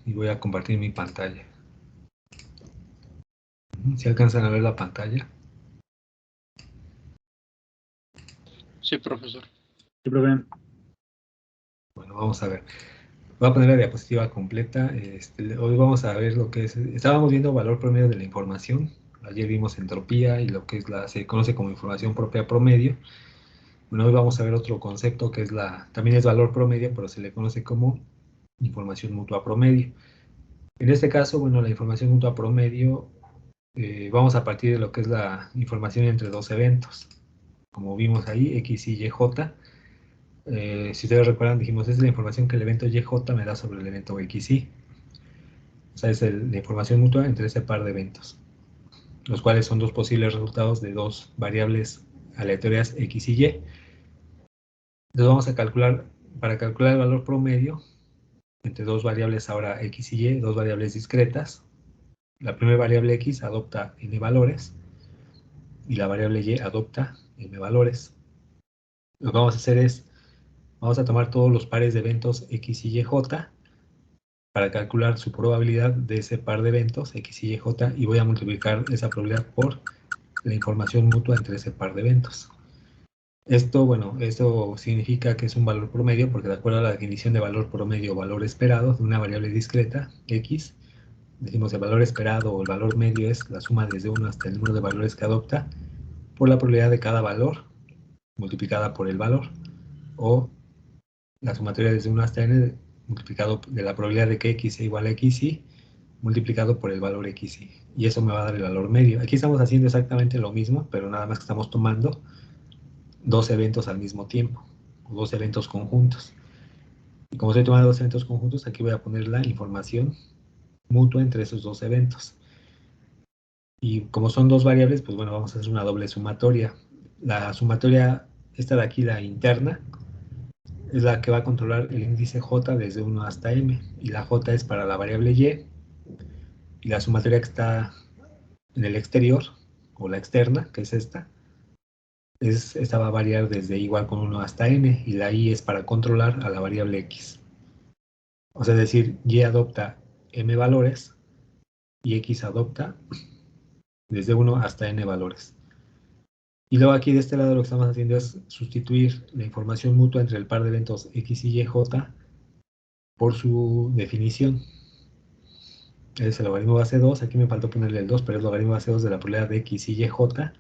y voy a compartir mi pantalla. ¿Si alcanzan a ver la pantalla? Sí, profesor. Sí, profe. Bueno, vamos a ver. Voy a poner la diapositiva completa. Hoy vamos a ver lo que es... Estábamos viendo valor promedio de la información. Ayer vimos entropía y lo que es se conoce como información propia promedio. Bueno, hoy vamos a ver otro concepto que es también es valor promedio, pero se le conoce como información mutua promedio. En este caso, bueno, la información mutua promedio, vamos a partir de lo que es la información entre dos eventos. Como vimos ahí, X, Y, Y, J. Si ustedes recuerdan, dijimos, es la información que el evento YJ me da sobre el evento XY. O sea, es la información mutua entre ese par de eventos, los cuales son dos posibles resultados de dos variables aleatorias X y Y. Entonces vamos a calcular, para calcular el valor promedio, entre dos variables ahora X y Y, dos variables discretas. La primera variable X adopta n valores y la variable Y adopta m valores. Lo que vamos a hacer es, vamos a tomar todos los pares de eventos X y YJ para calcular su probabilidad de ese par de eventos X y YJ y voy a multiplicar esa probabilidad por la información mutua entre ese par de eventos. Esto, bueno, esto significa que es un valor promedio porque de acuerdo a la definición de valor promedio o valor esperado de una variable discreta, X, decimos el valor esperado o el valor medio es la suma desde 1 hasta el número de valores que adopta por la probabilidad de cada valor multiplicada por el valor, o la sumatoria desde 1 hasta n multiplicado de la probabilidad de que x sea igual a xy multiplicado por el valor xy, y eso me va a dar el valor medio. Aquí estamos haciendo exactamente lo mismo, pero nada más que estamos tomando dos eventos al mismo tiempo, o dos eventos conjuntos. Y como estoy tomando dos eventos conjuntos, aquí voy a poner la información mutua entre esos dos eventos. Y como son dos variables, pues bueno, vamos a hacer una doble sumatoria. La sumatoria, esta de aquí, la interna, es la que va a controlar el índice J desde 1 hasta M, y la J es para la variable y la sumatoria que está en el exterior, o la externa, que es esta va a variar desde igual con 1 hasta N, y la I es para controlar a la variable X. O sea, es decir, Y adopta M valores, y X adopta desde 1 hasta N valores. Y luego aquí de este lado lo que estamos haciendo es sustituir la información mutua entre el par de eventos X y YJ por su definición. Es el logaritmo base 2, aquí me faltó ponerle el 2, pero es el logaritmo base 2 de la probabilidad de X y YJ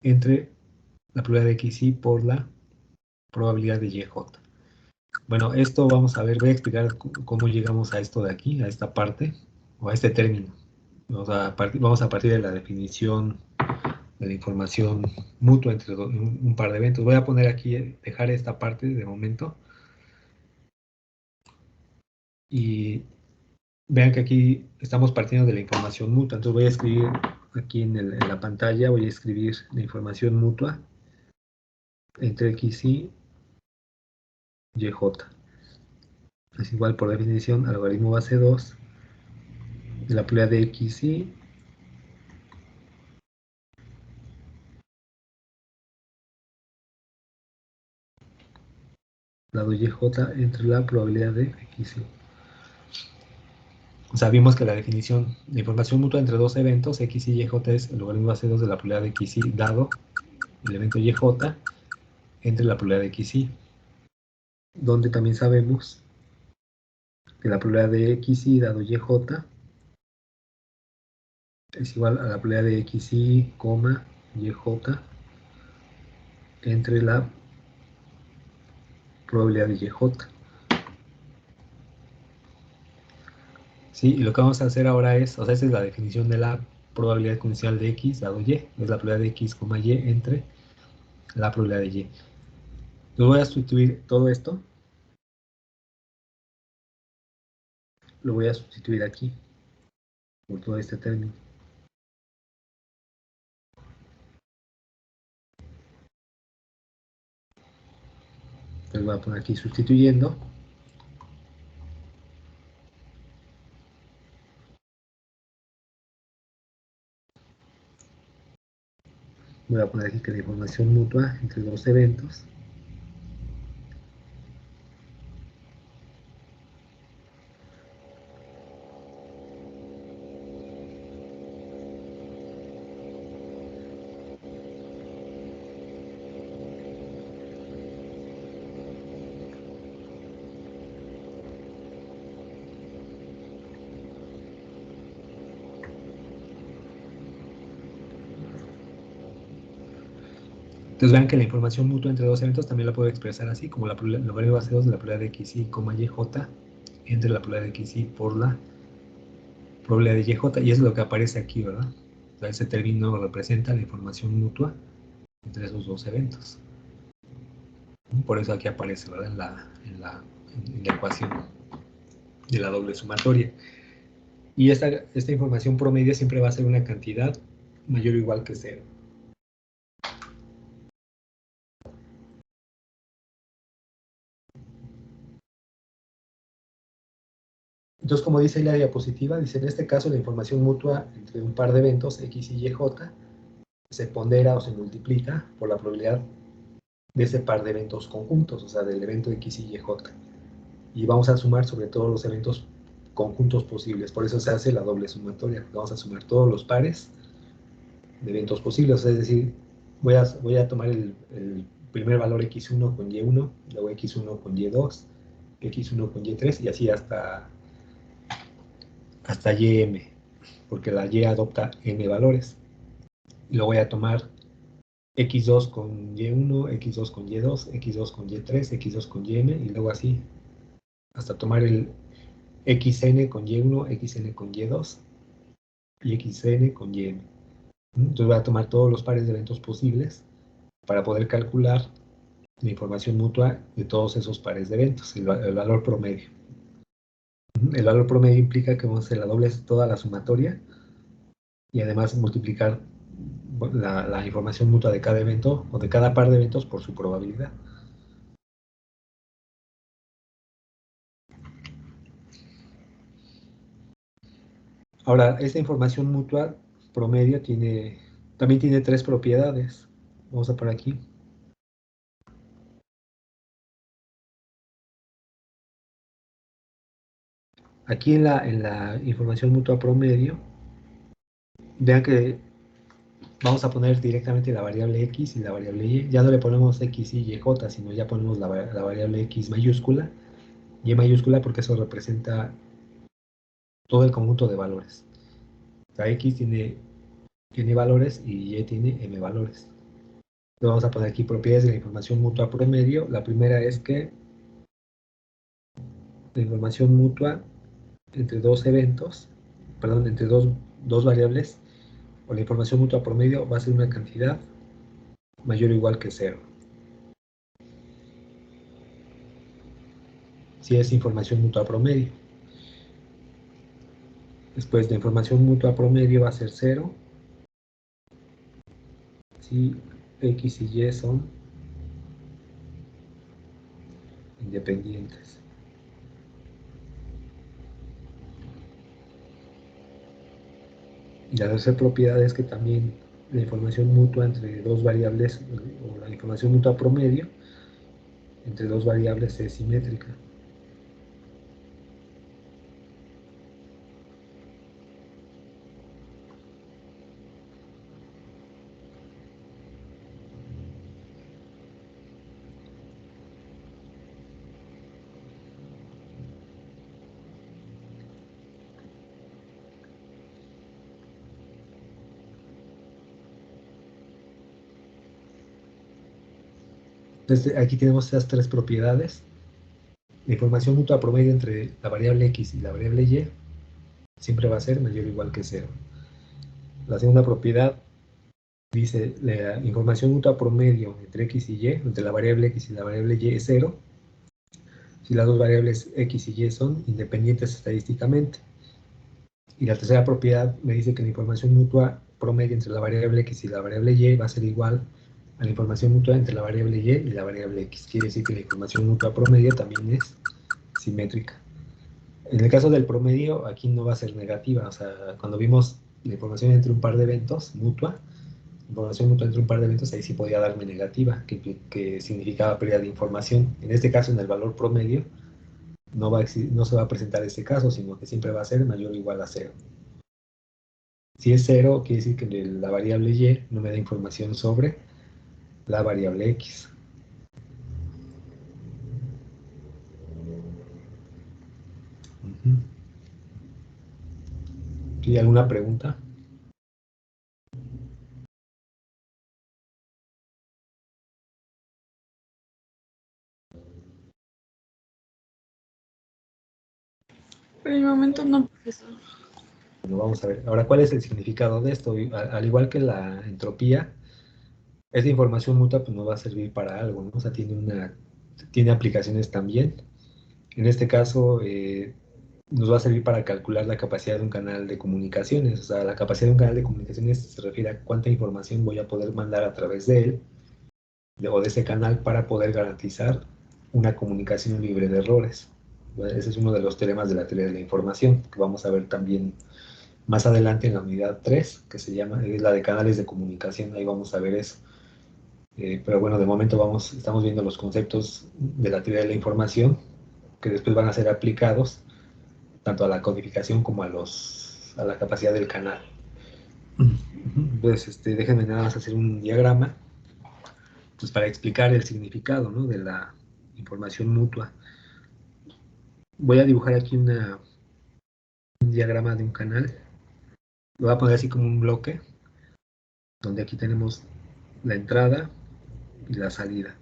entre la probabilidad de XY por la probabilidad de YJ. Bueno, esto vamos a ver, voy a explicar cómo llegamos a esto de aquí, a esta parte, o a este término. Vamos a partir de la definición de la información mutua entre un par de eventos. Voy a poner aquí, dejar esta parte de momento. Y vean que aquí estamos partiendo de la información mutua. Entonces voy a escribir aquí en la pantalla, voy a escribir la información mutua entre X y YJ. Es igual por definición al logaritmo base 2 de la probabilidad de XY lado YJ entre la probabilidad de XY. O sea, vimos que la definición de información mutua entre dos eventos, X y YJ, es el logaritmo base 2 de la probabilidad de XY dado el evento YJ entre la probabilidad de XY. Donde también sabemos que la probabilidad de XY dado YJ es igual a la probabilidad de XY, YJ entre la probabilidad de YJ. Sí, y lo que vamos a hacer ahora es, o sea, esa es la definición de la probabilidad condicional de X dado Y, es la probabilidad de X, Y entre la probabilidad de Y. Yo voy a sustituir todo esto, lo voy a sustituir aquí, por todo este término. Entonces voy a poner aquí sustituyendo. Voy a poner aquí que la información mutua entre dos eventos Entonces vean que la información mutua entre dos eventos también la puedo expresar así, como la variable base 2 de la probabilidad de xy, yj, entre la probabilidad de xy por la probabilidad de yj, y eso es lo que aparece aquí, ¿verdad? O sea, ese término representa la información mutua entre esos dos eventos. Por eso aquí aparece, ¿verdad? En la ecuación de la doble sumatoria. Y esta información promedio siempre va a ser una cantidad mayor o igual que 0. Entonces, como dice la diapositiva, dice, en este caso la información mutua entre un par de eventos, x y yj, se pondera o se multiplica por la probabilidad de ese par de eventos conjuntos, o sea, del evento x y yj. Y vamos a sumar sobre todos los eventos conjuntos posibles. Por eso se hace la doble sumatoria. Vamos a sumar todos los pares de eventos posibles. Es decir, voy a tomar el primer valor x1 con y1, luego x1 con y2, x1 con y3 y así hasta ym, porque la y adopta n valores. Y luego voy a tomar x2 con y1, x2 con y2, x2 con y3, x2 con ym y luego así hasta tomar el xn con y1, xn con y2 y xn con ym. Entonces voy a tomar todos los pares de eventos posibles para poder calcular la información mutua de todos esos pares de eventos, el valor promedio. El valor promedio implica que vamos a hacer la doble toda la sumatoria y además multiplicar la información mutua de cada evento o de cada par de eventos por su probabilidad. Ahora, esta información mutua promedio también tiene tres propiedades. Vamos a por aquí. Aquí en la información mutua promedio, vean que vamos a poner directamente la variable x y la variable y. Ya no le ponemos x, y, y, sino ya ponemos la variable x mayúscula, y mayúscula porque eso representa todo el conjunto de valores. O sea, x tiene valores y y tiene m valores. Entonces vamos a poner aquí propiedades de la información mutua promedio. La primera es que la información mutua entre dos eventos, perdón, entre dos variables, o la información mutua promedio va a ser una cantidad mayor o igual que 0. Si es información mutua promedio. Después la información mutua promedio va a ser 0 si x y y son independientes. Y la tercera propiedad es que también la información mutua entre dos variables, o la información mutua promedio entre dos variables es simétrica. Entonces aquí tenemos esas tres propiedades. La información mutua promedio entre la variable x y la variable y siempre va a ser mayor o igual que 0. La segunda propiedad dice la información mutua promedio entre x y y, entre la variable x y la variable y es 0, si las dos variables x y y son independientes estadísticamente. Y la tercera propiedad me dice que la información mutua promedio entre la variable x y la variable y va a ser igual a la información mutua entre la variable y la variable x. Quiere decir que la información mutua promedio también es simétrica. En el caso del promedio, aquí no va a ser negativa. O sea, cuando vimos la información entre un par de eventos mutua, información mutua entre un par de eventos, ahí sí podía darme negativa, que significaba pérdida de información. En este caso, en el valor promedio, no se va a presentar este caso, sino que siempre va a ser mayor o igual a 0. Si es 0, quiere decir que la variable y no me da información sobre la variable x. ¿Tiene alguna pregunta? Por el momento no, profesor. Bueno, vamos a ver. Ahora, ¿cuál es el significado de esto? Al igual que la entropía, esta información mutua pues, nos va a servir para algo, ¿no? O sea, tiene aplicaciones también. En este caso, nos va a servir para calcular la capacidad de un canal de comunicaciones. O sea, la capacidad de un canal de comunicaciones se refiere a cuánta información voy a poder mandar a través de él o de ese canal para poder garantizar una comunicación libre de errores. Ese es uno de los teoremas de la teoría de la información, que vamos a ver también más adelante en la unidad 3, que se llama, es la de canales de comunicación, ahí vamos a ver eso. Pero bueno, de momento estamos viendo los conceptos de la teoría de la información, que después van a ser aplicados tanto a la codificación como a la capacidad del canal. Entonces, déjenme nada más hacer un diagrama pues, para explicar el significado, ¿no?, de la información mutua. Voy a dibujar aquí un diagrama de un canal. Lo voy a poner así como un bloque, donde aquí tenemos la entrada y la salida.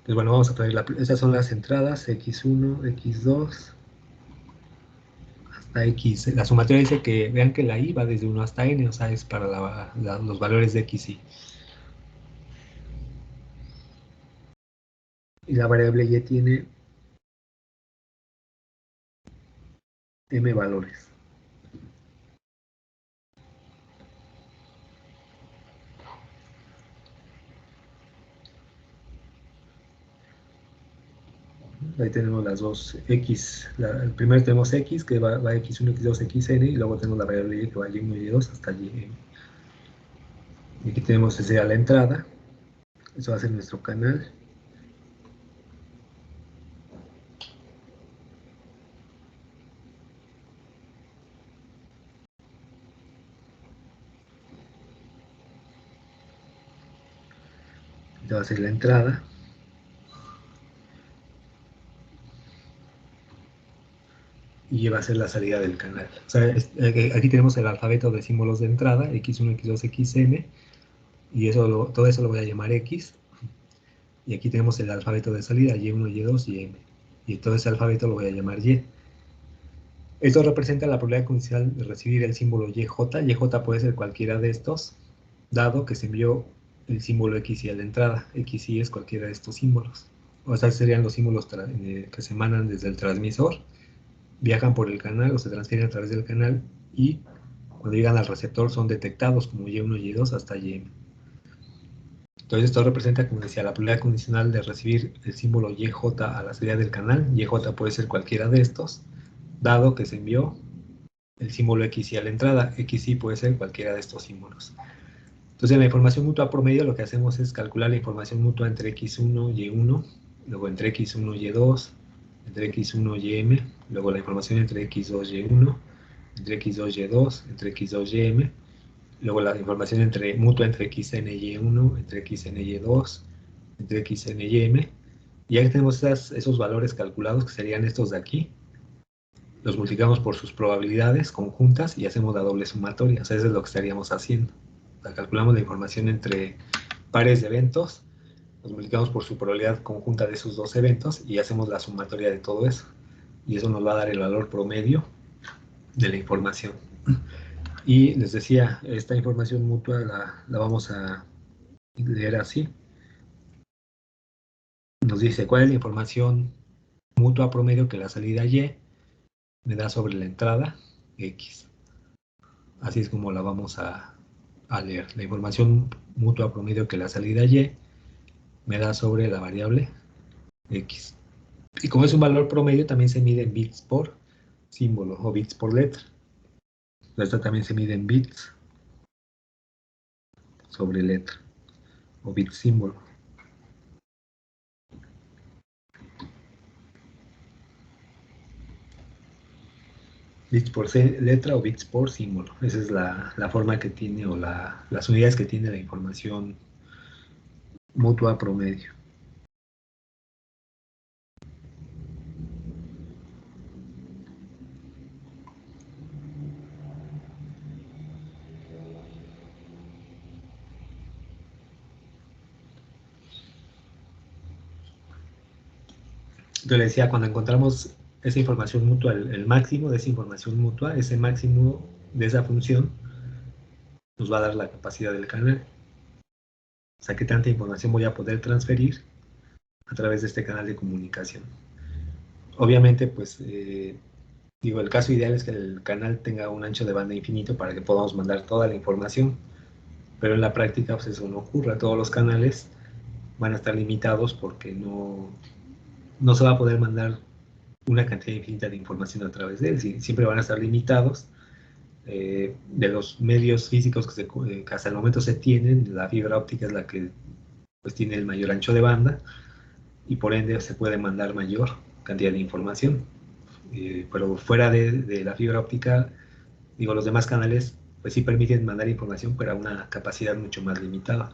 Pues bueno, vamos a poner, esas son las entradas, x1, x2, hasta x. La sumatoria dice que, vean que la i va desde 1 hasta n, o sea, es para los valores de x y. Y la variable y tiene m valores. Ahí tenemos las dos x. Primero tenemos x, que va x1, x2, xn, y luego tenemos la variable y que va y1, y2 hasta y. Y aquí tenemos, esa sería la entrada. Eso va a ser nuestro canal. Esta va a ser la entrada. Y va a ser la salida del canal. O sea, aquí tenemos el alfabeto de símbolos de entrada, x1, x2, xn, y todo eso lo voy a llamar x. Y aquí tenemos el alfabeto de salida, y1, y2 y m. Y todo ese alfabeto lo voy a llamar y. Esto representa la probabilidad condicional de recibir el símbolo YJ. YJ puede ser cualquiera de estos, dado que se envió el símbolo XY a la entrada. XY es cualquiera de estos símbolos. O sea, serían los símbolos que se emanan desde el transmisor, viajan por el canal o se transfieren a través del canal y cuando llegan al receptor son detectados como Y1, Y2 hasta YM. Entonces esto representa, como decía, la probabilidad condicional de recibir el símbolo YJ a la salida del canal. YJ puede ser cualquiera de estos, dado que se envió el símbolo XY a la entrada. XY puede ser cualquiera de estos símbolos. Entonces en la información mutua promedio lo que hacemos es calcular la información mutua entre X1 y Y1, luego entre X1 y Y2, entre X1 y M, luego la información entre X2 y Y1, entre X2 y Y2, entre X2 y M, luego la información mutua entre Xn y Y1, entre Xn y Y2, entre Xn y M, y ya que tenemos esos valores calculados, que serían estos de aquí, los multiplicamos por sus probabilidades conjuntas y hacemos la doble sumatoria. O sea, eso es lo que estaríamos haciendo. O sea, calculamos la información entre pares de eventos, los multiplicamos por su probabilidad conjunta de esos dos eventos y hacemos la sumatoria de todo eso. Y eso nos va a dar el valor promedio de la información. Y les decía, esta información mutua la vamos a leer así. Nos dice cuál es la información mutua promedio que la salida Y me da sobre la entrada X. Así es como la vamos a leer. La información mutua promedio que la salida Y me da sobre la variable X. Y como es un valor promedio, también se mide en bits por símbolo o bits por letra. Esta también se mide en bits sobre letra o bits símbolo. bits por letra o bits por símbolo. Esa es la forma que tiene o las unidades que tiene la información mutua promedio. Entonces le decía, cuando encontramos esa información mutua, el máximo de esa información mutua, ese máximo de esa función nos va a dar la capacidad del canal. O sea, qué tanta información voy a poder transferir a través de este canal de comunicación. Obviamente, pues, digo, el caso ideal es que el canal tenga un ancho de banda infinito para que podamos mandar toda la información, pero en la práctica, pues eso no ocurre. Todos los canales van a estar limitados porque no se va a poder mandar una cantidad infinita de información a través de él. Siempre van a estar limitados de los medios físicos que hasta el momento se tienen. La fibra óptica es la que pues tiene el mayor ancho de banda y por ende se puede mandar mayor cantidad de información. Pero fuera de la fibra óptica, digo, los demás canales pues sí permiten mandar información, pero a una capacidad mucho más limitada.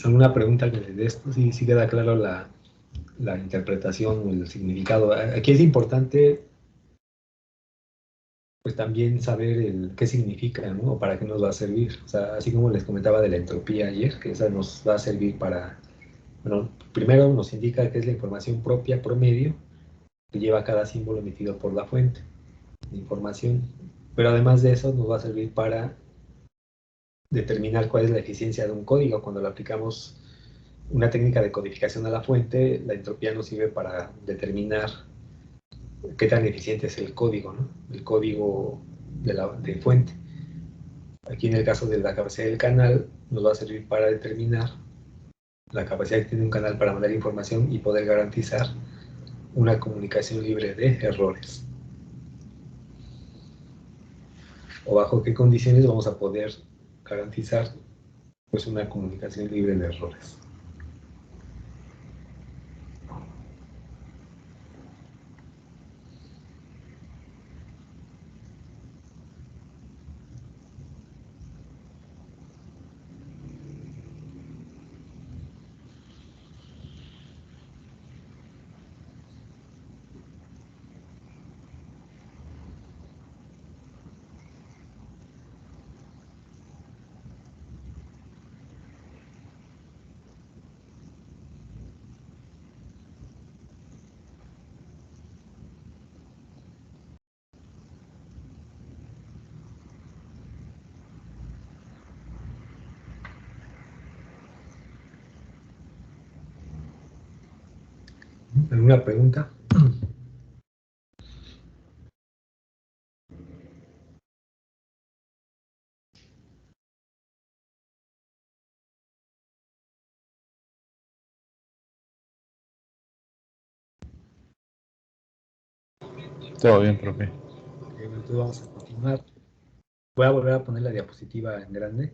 ¿Alguna pregunta de esto? Sí queda claro la interpretación o el significado. Aquí es importante pues también saber qué significa, ¿no? O para qué nos va a servir. O sea, así como les comentaba de la entropía ayer, que esa nos va a servir para, bueno, primero nos indica que es la información propia promedio que lleva cada símbolo emitido por la fuente de información. Pero además de eso nos va a servir para determinar cuál es la eficiencia de un código. Cuando le aplicamos una técnica de codificación a la fuente, la entropía nos sirve para determinar qué tan eficiente es el código, ¿no? El código de fuente. Aquí en el caso de la capacidad del canal, nos va a servir para determinar la capacidad que tiene un canal para mandar información y poder garantizar una comunicación libre de errores. O bajo qué condiciones vamos a poder garantizar pues, una comunicación libre de errores. ¿Alguna pregunta? Todo bien, profe. Entonces vamos a continuar. Voy a volver a poner la diapositiva en grande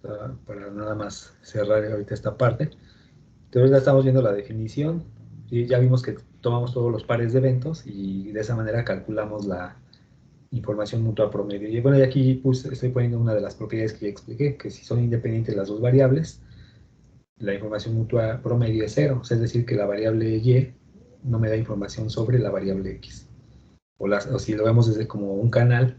para nada más cerrar ahorita esta parte. Entonces ya estamos viendo la definición y ya vimos que tomamos todos los pares de eventos y de esa manera calculamos la información mutua promedio. Y bueno, y aquí estoy poniendo una de las propiedades que ya expliqué, que si son independientes las dos variables, la información mutua promedio es cero, es decir, que la variable y no me da información sobre la variable x. O si lo vemos desde como un canal,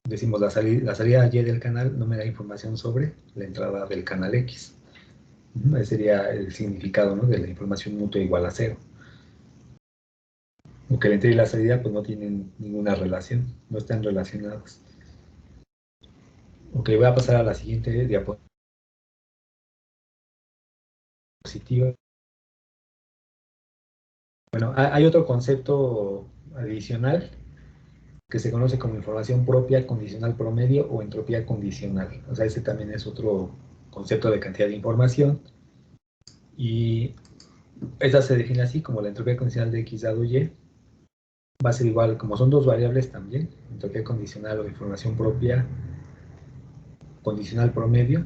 decimos la salida y del canal no me da información sobre la entrada del canal x. Ese sería el significado, ¿no?, de la información mutua igual a cero. Aunque la entrada y la salida pues no tienen ninguna relación, no están relacionados. Ok, voy a pasar a la siguiente diapositiva. Bueno, hay otro concepto adicional que se conoce como información propia, condicional promedio o entropía condicional. O sea, ese también es otro concepto de cantidad de información. Y esta se define así como la entropía condicional de X dado Y. Va a ser igual, como son dos variables también, entropía condicional o información propia, condicional promedio,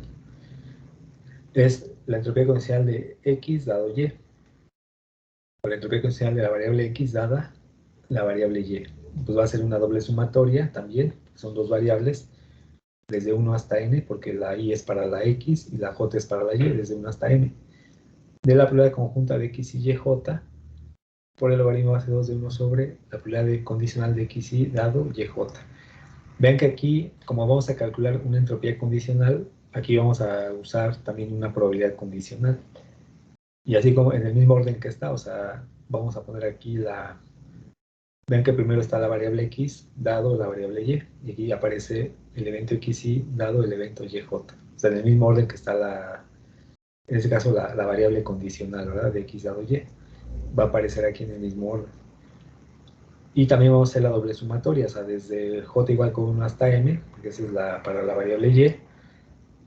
es la entropía condicional de X dado Y, o la entropía condicional de la variable X dada la variable Y. Pues va a ser una doble sumatoria también, son dos variables, desde 1 hasta n, porque la y es para la x y la j es para la y, desde 1 hasta n, de la probabilidad conjunta de x y j por el logaritmo base 2 de 1 sobre la probabilidad condicional de x y dado yj. Vean que aquí, como vamos a calcular una entropía condicional, aquí vamos a usar también una probabilidad condicional. Y así como en el mismo orden que está, o sea, vamos a poner aquí la... Vean que primero está la variable x dado la variable y, y aquí aparece el evento xy dado el evento yj. O sea, en el mismo orden que está en este caso la variable condicional, ¿verdad? De x dado y, va a aparecer aquí en el mismo orden. Y también vamos a hacer la doble sumatoria, o sea, desde j igual con 1 hasta m, porque esa es para la variable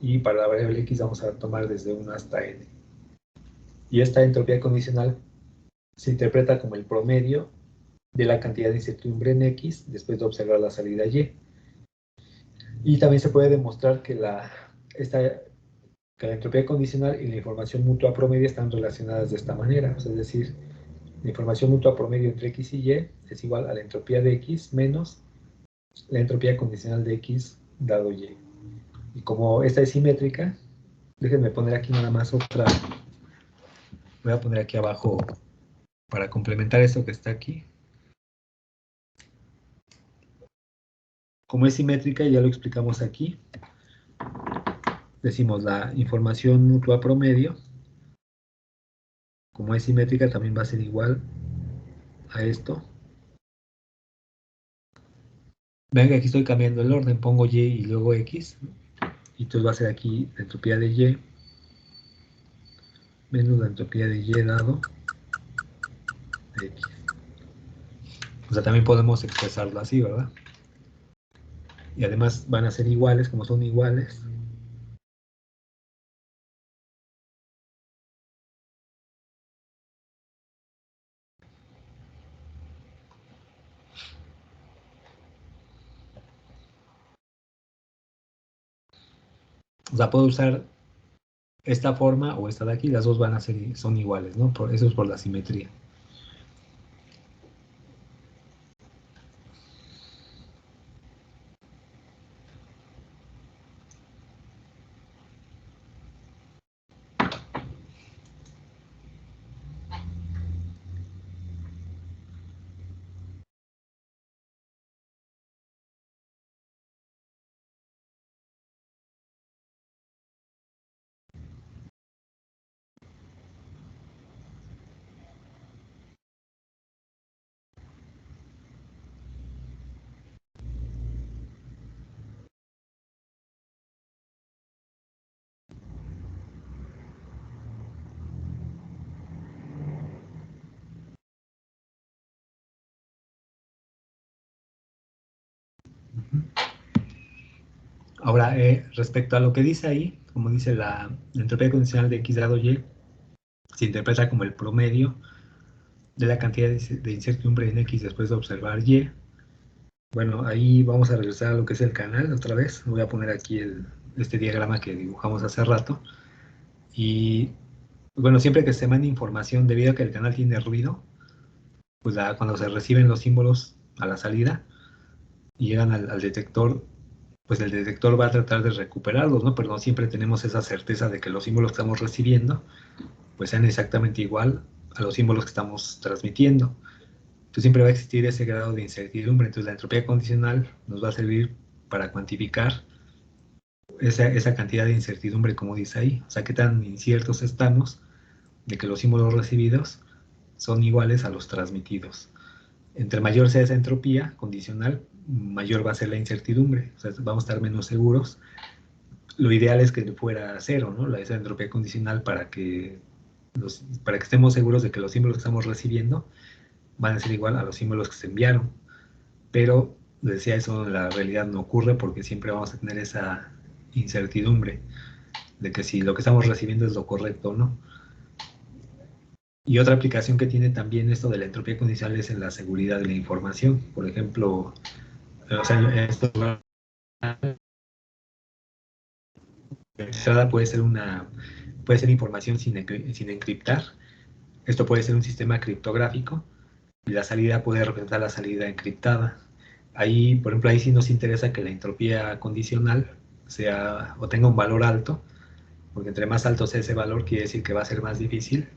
y para la variable x vamos a tomar desde 1 hasta n. Y esta entropía condicional se interpreta como el promedio de la cantidad de incertidumbre en x después de observar la salida y. Y también se puede demostrar que la entropía condicional y la información mutua promedio están relacionadas de esta manera, o sea, es decir, la información mutua promedio entre x y y es igual a la entropía de x menos la entropía condicional de x dado y. Y como esta es simétrica, déjenme poner aquí nada más otra. Voy a poner aquí abajo para complementar esto que está aquí. Como es simétrica, ya lo explicamos aquí, decimos la información mutua promedio, como es simétrica, también va a ser igual a esto. Vean que aquí estoy cambiando el orden, pongo y y luego x, y entonces va a ser aquí la entropía de y menos la entropía de y dado de x. O sea, también podemos expresarlo así, ¿verdad? Y además van a ser iguales, como son iguales. O sea, puedo usar esta forma o esta de aquí, las dos van a ser, son iguales, ¿no? Eso es por la simetría. Ahora, respecto a lo que dice ahí, como dice la entropía condicional de x dado y, se interpreta como el promedio de la cantidad de incertidumbre en x después de observar y. Bueno, ahí vamos a regresar a lo que es el canal otra vez. Voy a poner aquí este diagrama que dibujamos hace rato. Y bueno, siempre que se mande información, debido a que el canal tiene ruido, pues cuando se reciben los símbolos a la salida y llegan al detector, pues el detector va a tratar de recuperarlos, ¿no? Pero no siempre tenemos esa certeza de que los símbolos que estamos recibiendo pues sean exactamente igual a los símbolos que estamos transmitiendo. Entonces siempre va a existir ese grado de incertidumbre. Entonces la entropía condicional nos va a servir para cuantificar esa cantidad de incertidumbre, como dice ahí. O sea, qué tan inciertos estamos de que los símbolos recibidos son iguales a los transmitidos. Entre mayor sea esa entropía condicional, mayor va a ser la incertidumbre. O sea, vamos a estar menos seguros. Lo ideal es que fuera cero, ¿no? Esa entropía condicional para que estemos seguros de que los símbolos que estamos recibiendo van a ser igual a los símbolos que se enviaron. Pero les decía, eso en la realidad no ocurre porque siempre vamos a tener esa incertidumbre de que si lo que estamos recibiendo es lo correcto o no. Y otra aplicación que tiene también esto de la entropía condicional es en la seguridad de la información. Por ejemplo, o sea, esto puede ser información sin encriptar. Esto puede ser un sistema criptográfico y la salida puede representar la salida encriptada. Ahí, por ejemplo, ahí sí nos interesa que la entropía condicional sea o tenga un valor alto, porque entre más alto sea ese valor, quiere decir que va a ser más difícil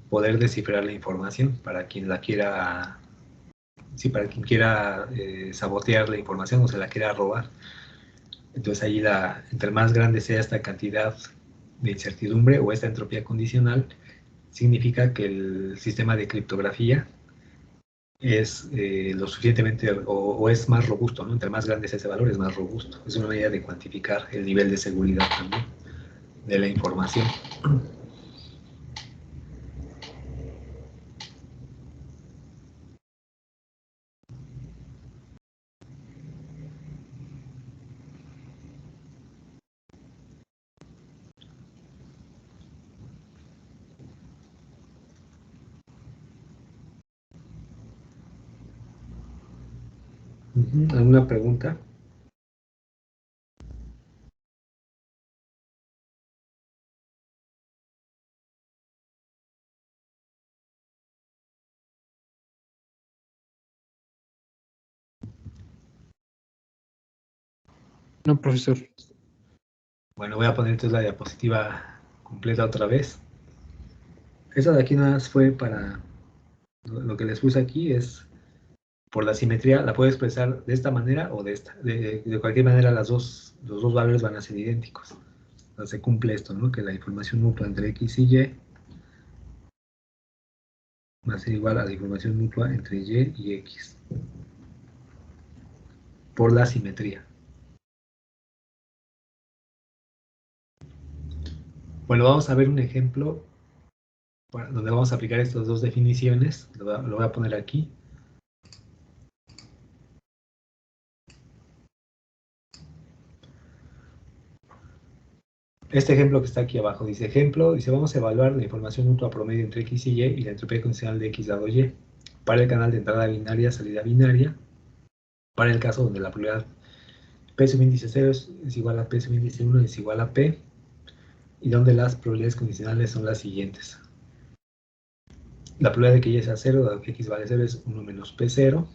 poder descifrar la información para quien la quiera, sí, para quien quiera sabotear la información o se la quiera robar. Entonces ahí entre más grande sea esta cantidad de incertidumbre o esta entropía condicional, significa que el sistema de criptografía es lo suficientemente o es más robusto, ¿no? Entre más grande sea ese valor, es más robusto. Es una manera de cuantificar el nivel de seguridad también de la información. ¿Alguna pregunta? No, profesor. Bueno, voy a poner entonces la diapositiva completa otra vez. Esa de aquí nada más fue para, lo que les puse aquí es, por la simetría, la puedo expresar de esta manera o de esta. De cualquier manera, los dos valores van a ser idénticos. Entonces se cumple esto, ¿no? Que la información mutua entre X y Y va a ser igual a la información mutua entre Y y X. Por la simetría. Bueno, vamos a ver un ejemplo donde vamos a aplicar estas dos definiciones. Lo voy a poner aquí. Este ejemplo que está aquí abajo dice vamos a evaluar la información mutua promedio entre X y Y y la entropía condicional de X dado Y para el canal de entrada binaria, salida binaria, para el caso donde la probabilidad P subíndice 0 es igual a P subíndice 1 es igual a P, y donde las probabilidades condicionales son las siguientes. La probabilidad de que Y sea 0 dado que X vale 0 es 1 menos P0.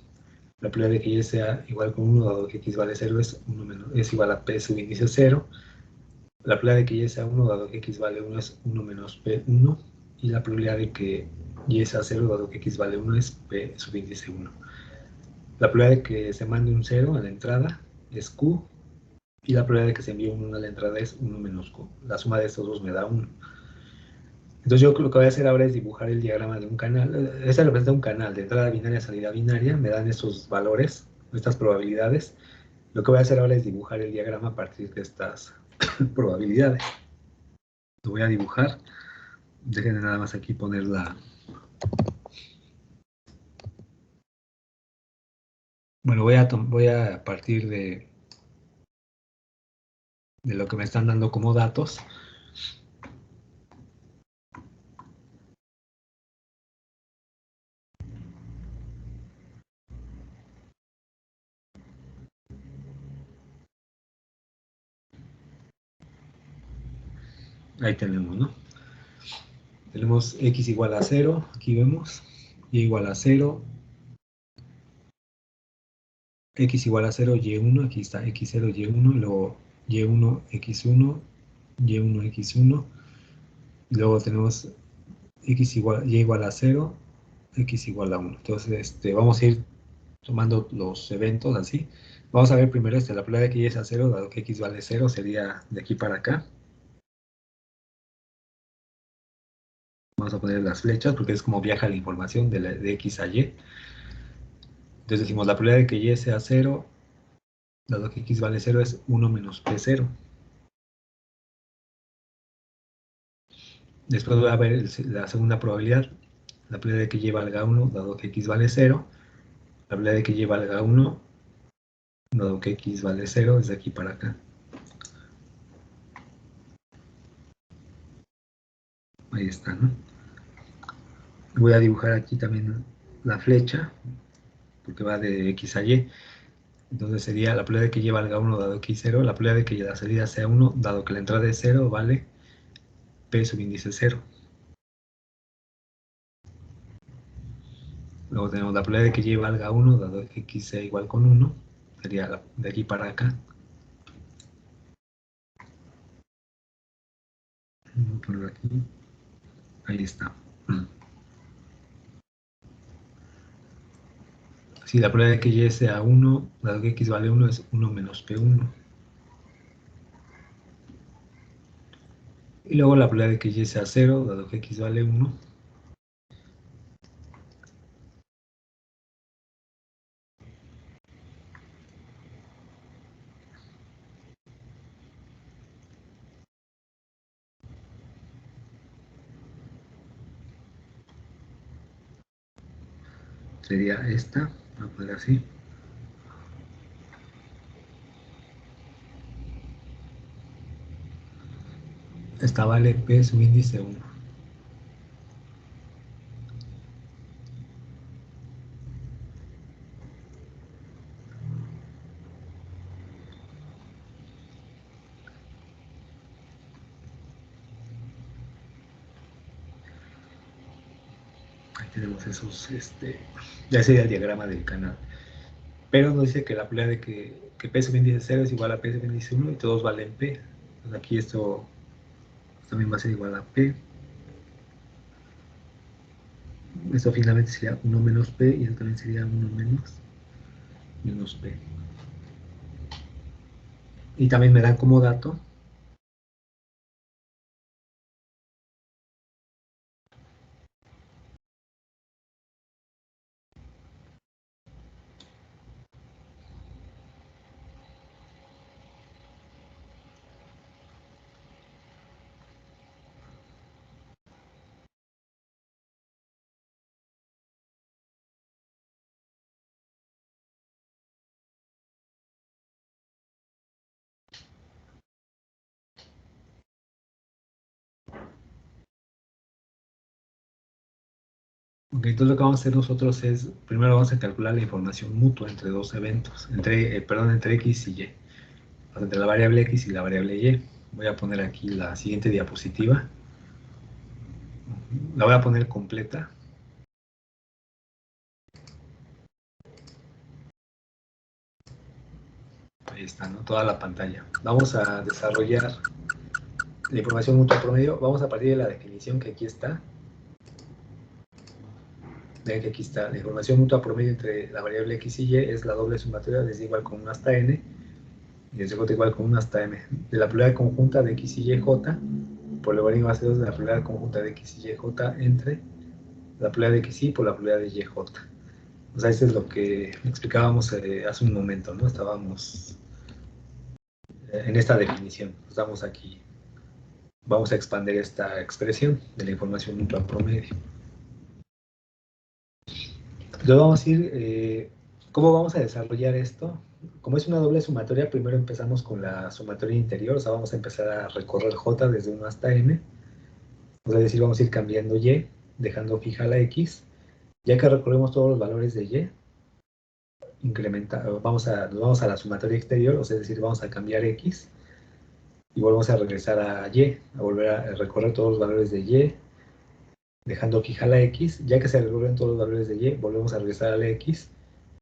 La probabilidad de que Y sea igual con 1 dado que X vale 0 es igual a P subíndice 0. La probabilidad de que Y sea 1 dado que X vale 1 es 1 menos P1. Y la probabilidad de que Y sea 0 dado que X vale 1 es P subíndice 1. La probabilidad de que se mande un 0 a la entrada es Q. Y la probabilidad de que se envíe un 1 a la entrada es 1 menos Q. La suma de estos dos me da 1. Entonces yo lo que voy a hacer ahora es dibujar el diagrama de un canal. Este representa un canal de entrada binaria, salida binaria. Me dan estos valores, estas probabilidades. Lo que voy a hacer ahora es dibujar el diagrama a partir de estas probabilidades. Lo voy a dibujar. Déjenme nada más aquí poner la... Bueno, voy a partir de lo que me están dando como datos. Ahí tenemos, ¿no? Tenemos X igual a 0, aquí vemos. Y igual a 0. X igual a 0, Y1, aquí está X0, Y1, luego Y1, X1, Y1, X1. Y luego tenemos Y igual a 0, X igual a 1. Entonces, vamos a ir tomando los eventos así. Vamos a ver primero la probabilidad de que Y es a 0, dado que X vale 0, sería de aquí para acá. Vamos a poner las flechas porque es como viaja la información de X a Y. Entonces decimos, la probabilidad de que Y sea 0, dado que X vale 0, es 1 menos P0. Después voy a ver la segunda probabilidad. La probabilidad de que Y valga 1, dado que X vale 0. La probabilidad de que Y valga 1, dado que x vale 0 desde aquí para acá. Ahí está, ¿no? Voy a dibujar aquí también la flecha, porque va de x a y. Entonces sería la probabilidad de que y valga 1 dado que x 0, la probabilidad de que la salida sea 1 dado que la entrada es 0 vale p subíndice 0. Luego tenemos la probabilidad de que y valga 1 dado que x sea igual con 1, sería de aquí para acá. Voy a ponerlo aquí. Ahí está. Si la probabilidad de que y sea 1, dado que x vale 1, es 1 menos p1. Y luego la probabilidad de que y sea 0, dado que x vale 1, sería esta. Voy a poner así. Esta vale p subíndice 1. Ahí tenemos esos, ya sería el diagrama del canal. Pero nos dice que la probabilidad de que p subíndice 0 es igual a p subíndice 1 y todos valen p. Entonces aquí esto también va a ser igual a p. Esto finalmente sería 1 menos p y esto también sería 1 menos p. Y también me dan como dato Ok, entonces lo que vamos a hacer nosotros es, primero vamos a calcular la información mutua entre dos eventos, entre x y y, o sea, entre la variable x y la variable y. Voy a poner aquí la siguiente diapositiva, la voy a poner completa. Ahí está, ¿no? Toda la pantalla. Vamos a desarrollar la información mutua promedio, vamos a partir de la definición que aquí está. Vean que aquí está, la información mutua promedio entre la variable x y y es la doble sumatoria desde igual con 1 hasta n y desde j igual con 1 hasta m de la probabilidad conjunta de x y y j por logaritmo base 2 de la probabilidad conjunta de x y y j entre la probabilidad de x y por la probabilidad de y j. O sea, eso es lo que explicábamos hace un momento, ¿no? Estábamos en esta definición, estamos aquí. Vamos a expandir esta expresión de la información mutua promedio. Entonces vamos a ir, ¿cómo vamos a desarrollar esto? Como es una doble sumatoria, primero empezamos con la sumatoria interior, o sea, vamos a empezar a recorrer j desde 1 hasta m. Es decir, vamos a ir cambiando y, dejando fija la x. Ya que recorremos todos los valores de y, nos vamos a la sumatoria exterior, o sea, es decir, vamos a cambiar x y volvemos a regresar a y, a volver a recorrer todos los valores de y, dejando fija la x. Ya que se recorren todos los valores de y, volvemos a regresar a la x,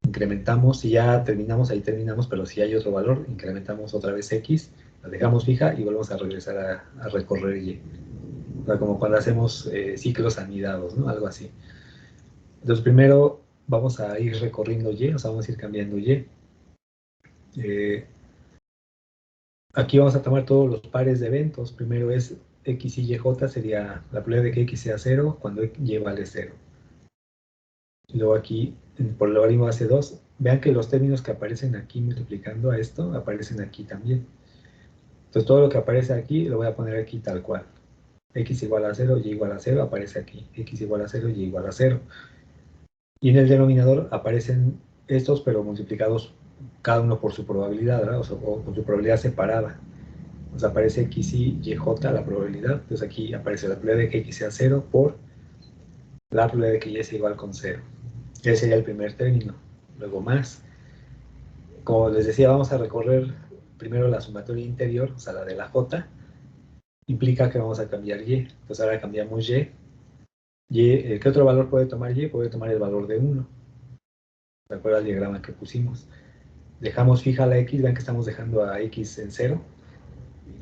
incrementamos, si ya terminamos, ahí terminamos, pero si hay otro valor, incrementamos otra vez x, la dejamos fija y volvemos a regresar a recorrer y. O sea, como cuando hacemos ciclos anidados, ¿no? Algo así. Entonces primero vamos a ir recorriendo y, o sea, vamos a ir cambiando y. Aquí vamos a tomar todos los pares de eventos. Primero es x y y, sería la probabilidad de que x sea 0 cuando y vale 0. Y luego aquí, por el logaritmo base 2, vean que los términos que aparecen aquí multiplicando a esto, aparecen aquí también. Entonces todo lo que aparece aquí, lo voy a poner aquí tal cual. X igual a 0, y igual a 0, aparece aquí. X igual a 0, y igual a 0. Y en el denominador aparecen estos, pero multiplicados cada uno por su probabilidad, ¿verdad? O con su probabilidad separada. Nos aparece x, y, j, la probabilidad. Entonces aquí aparece la probabilidad de que x sea 0 por la probabilidad de que y sea igual con 0. Ese sería el primer término. Luego más. Como les decía, vamos a recorrer primero la sumatoria interior, o sea, la de la j. Implica que vamos a cambiar y. Entonces ahora cambiamos y. ¿Qué otro valor puede tomar y? Puede tomar el valor de 1. ¿De acuerdo al diagrama que pusimos? Dejamos fija la x, vean que estamos dejando a x en 0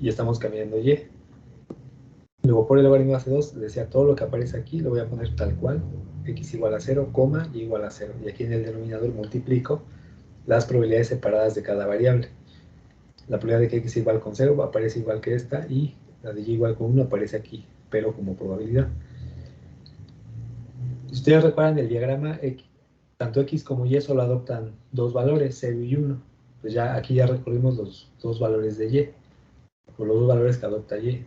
y estamos cambiando y. Luego por el logaritmo base 2, les decía, todo lo que aparece aquí lo voy a poner tal cual, x igual a 0, y igual a 0. Y aquí en el denominador multiplico las probabilidades separadas de cada variable. La probabilidad de que x igual con 0 aparece igual que esta, y la de y igual con 1 aparece aquí, pero como probabilidad. Si ustedes recuerdan el diagrama, tanto x como y solo adoptan dos valores, 0 y 1. Pues ya aquí ya recorrimos los dos valores de y, o los dos valores que adopta y.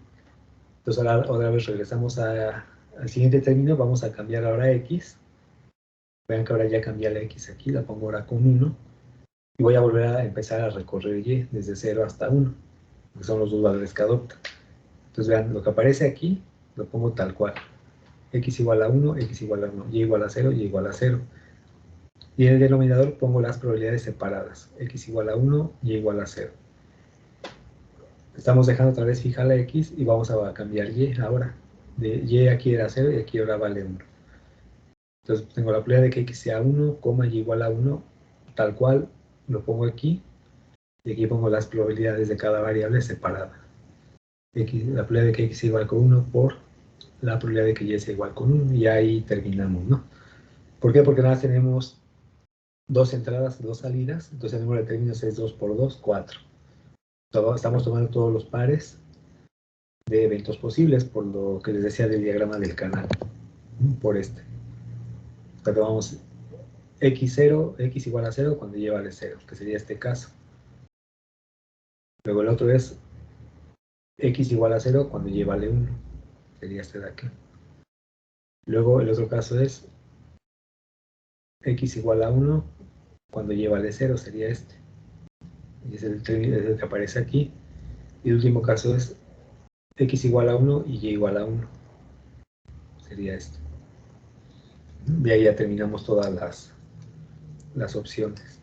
Entonces ahora otra vez regresamos al siguiente término, vamos a cambiar ahora x. Vean que ahora ya cambié la x aquí, la pongo ahora con 1. Y voy a volver a empezar a recorrer y desde 0 hasta 1, que son los dos valores que adopta. Entonces vean, lo que aparece aquí, lo pongo tal cual. X igual a 1, x igual a 1, y igual a 0, y igual a 0. Y en el denominador pongo las probabilidades separadas. X igual a 1, y igual a 0. Estamos dejando otra vez fija la x y vamos a cambiar y ahora. De y aquí era 0 y aquí ahora vale 1. Entonces tengo la probabilidad de que x sea 1, y igual a 1, tal cual lo pongo aquí. Y aquí pongo las probabilidades de cada variable separada. La probabilidad de que x sea igual con 1 por la probabilidad de que y sea igual con 1. Y ahí terminamos, ¿no? ¿Por qué? Porque nada más tenemos dos entradas, dos salidas. Entonces el número de términos es 2 por 2, 4. Estamos tomando todos los pares de eventos posibles, por lo que les decía del diagrama del canal, por este. O sea que vamos x0, x igual a 0 cuando y vale 0, que sería este caso. Luego el otro es x igual a 0 cuando y vale 1, sería este de aquí. Luego el otro caso es x igual a 1 cuando y vale 0, sería este. Y es el que aparece aquí. Y el último caso es x igual a 1 y y igual a 1, sería este. De ahí ya terminamos todas las opciones.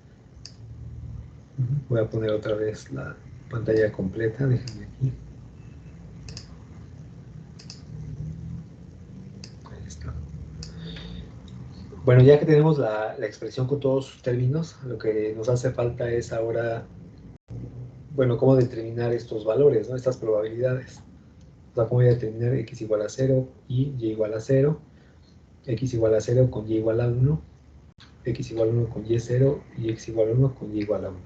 Voy a poner otra vez la pantalla completa, déjenme aquí. Ahí está. Bueno, ya que tenemos la expresión con todos sus términos, lo que nos hace falta es ahora, bueno, cómo determinar estos valores, ¿no? Estas probabilidades. O sea, cómo voy a determinar x igual a 0 y y igual a 0, x igual a 0 con y igual a 1, x igual a 1 con y 0 y x igual a 1 con y igual a 1.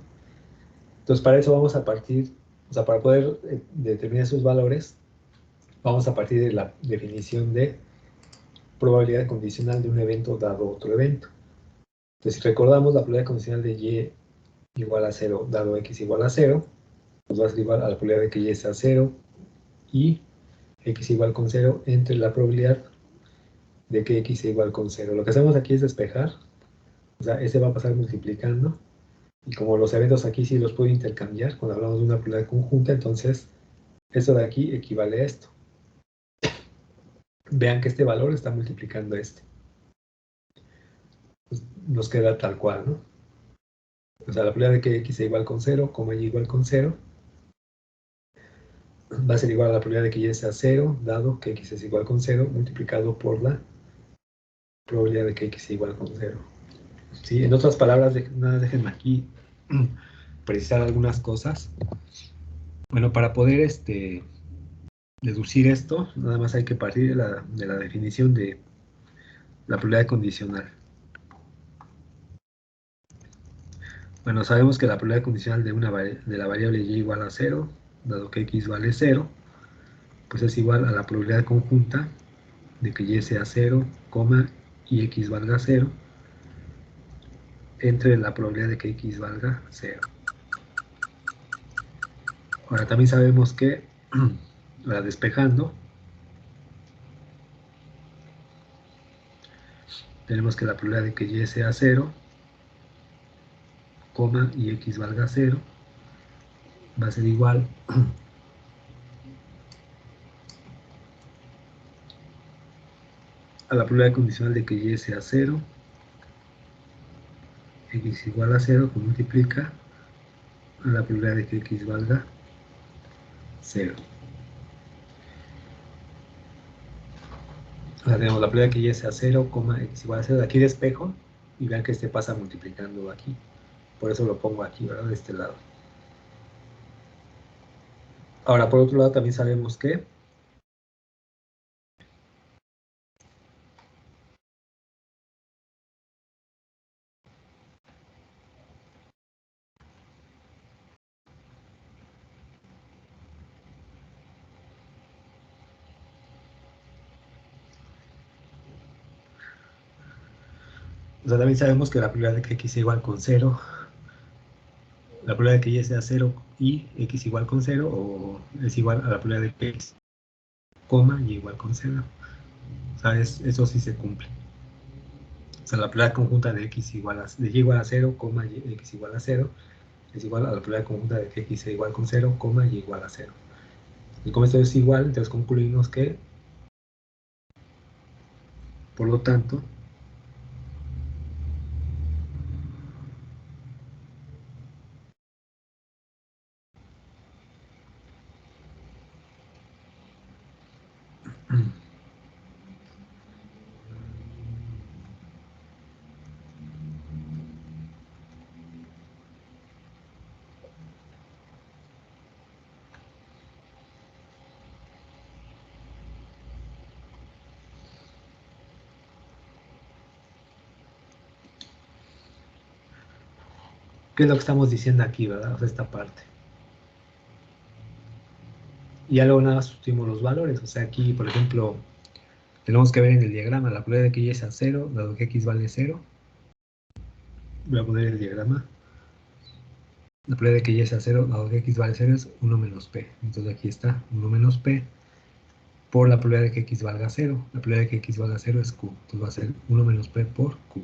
Entonces, para eso vamos a partir, o sea, para poder determinar esos valores, vamos a partir de la definición de probabilidad condicional de un evento dado otro evento. Entonces, si recordamos la probabilidad condicional de y igual a 0 dado x igual a 0, nos va a ser igual a la probabilidad de que y sea 0 y x igual con 0 entre la probabilidad de que x sea igual con 0. Lo que hacemos aquí es despejar, o sea, este va a pasar multiplicando, y como los eventos aquí sí los puedo intercambiar, cuando hablamos de una probabilidad conjunta, entonces esto de aquí equivale a esto. Vean que este valor está multiplicando este. Pues nos queda tal cual, ¿no? O sea, la probabilidad de que x sea igual con 0, y igual con 0, va a ser igual a la probabilidad de que y sea 0, dado que x es igual con 0, multiplicado por la probabilidad de que x sea igual con 0. ¿Sí? En otras palabras, déjenme aquí precisar algunas cosas. Bueno, para poder deducir esto, nada más hay que partir de la definición de la probabilidad condicional. Bueno, sabemos que la probabilidad condicional de la variable y igual a 0, dado que x vale 0, pues es igual a la probabilidad conjunta de que y sea 0, y x valga 0, entre la probabilidad de que x valga 0. Ahora también sabemos que, ahora despejando, tenemos que la probabilidad de que y sea 0, coma, y x valga 0, va a ser igual a la probabilidad condicional de que y sea 0, x igual a 0, que multiplica a la probabilidad de que x valga 0. Ahora tenemos la probabilidad de que y sea 0, x igual a 0. De aquí despejo y vean que este pasa multiplicando aquí. Por eso lo pongo aquí, ¿verdad? De este lado. Ahora, por otro lado, también sabemos que también sabemos que la probabilidad de que x sea igual con 0, la probabilidad de que y sea 0 y x igual con 0, o es igual a la probabilidad de que x, y igual con 0. O sea, eso sí se cumple. O sea, la probabilidad conjunta de x igual a, de y igual a 0, y x igual a 0, es igual a la probabilidad conjunta de que x sea igual con 0, y igual a 0. Y como esto es igual, entonces concluimos que, por lo tanto, ¿qué es lo que estamos diciendo aquí, verdad? O sea, esta parte. Y ya luego nada más sustituimos los valores. O sea, aquí, por ejemplo, tenemos que ver en el diagrama la probabilidad de que y sea 0, dado que x vale 0. Voy a poner el diagrama. La probabilidad de que y sea 0, dado que x vale 0, es 1 menos p. Entonces aquí está, 1 menos p por la probabilidad de que x valga 0. La probabilidad de que x valga 0 es q. Entonces va a ser 1 menos p por q.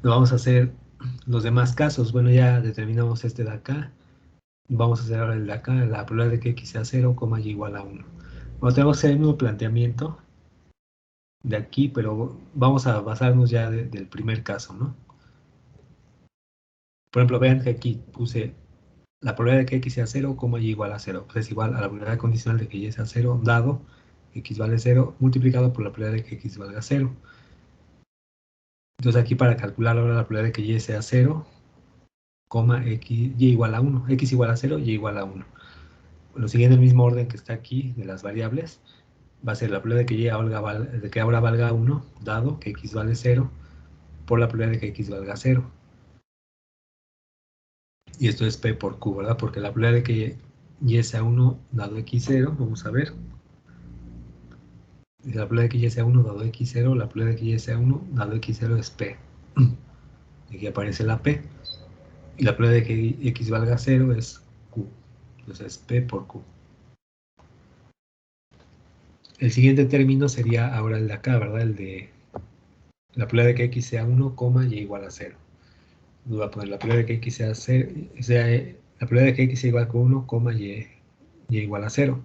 Lo vamos a hacer los demás casos. Bueno, ya determinamos este de acá. Vamos a hacer ahora el de acá, la probabilidad de que x sea 0, y igual a 1. Bueno, tenemos que hacer el mismo planteamiento de aquí, pero vamos a basarnos ya del primer caso, ¿no? Por ejemplo, vean que aquí puse la probabilidad de que x sea 0, y igual a 0. Pues es igual a la probabilidad condicional de que y sea 0, dado x vale 0, multiplicado por la probabilidad de que x valga 0. Entonces aquí para calcular ahora la probabilidad de que y sea 0, x, y igual a 1. X igual a 0, y igual a 1. Bueno, siguiendo el mismo orden que está aquí de las variables, va a ser la probabilidad de que ahora valga 1, dado que x vale 0, por la probabilidad de que x valga 0. Y esto es p por q, ¿verdad? Porque la probabilidad de que y sea 1 dado x0, vamos a ver. La probabilidad de que y sea 1 dado x0, la probabilidad de que y sea 1 dado x0 es p. Aquí aparece la p. Y la probabilidad de que x valga 0 es q. Entonces es p por q. El siguiente término sería ahora el de acá, ¿verdad? El de la probabilidad de que x sea 1, y igual a 0. Voy a poner la probabilidad de que x sea 0, la probabilidad de que x sea igual con 1, y igual a 0.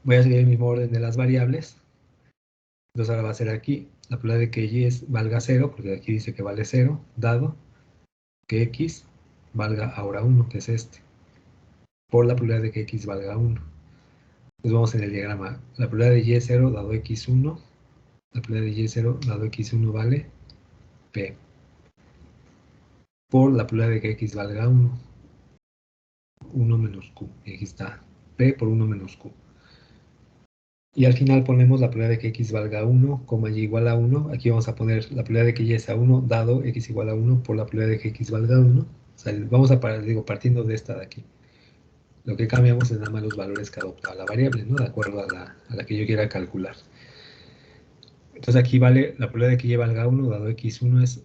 Voy a seguir el mismo orden de las variables. Entonces ahora va a ser aquí la probabilidad de que y valga 0, porque aquí dice que vale 0, dado que x valga ahora 1, que es este, por la probabilidad de que x valga 1. Entonces vamos en el diagrama. La probabilidad de y es 0 dado x1 La probabilidad de y0 dado x1 vale p. Por la probabilidad de que x valga 1. 1 menos q. Y aquí está p por 1 menos q. Y al final ponemos la probabilidad de que x valga 1, y igual a 1. Aquí vamos a poner la probabilidad de que y sea 1 dado x igual a 1 por la probabilidad de que x valga 1. O sea, vamos a partiendo de esta de aquí. Lo que cambiamos es nada más los valores que adopta la variable, ¿no? De acuerdo a la que yo quiera calcular. Entonces aquí vale la probabilidad de que y valga 1 dado x1 es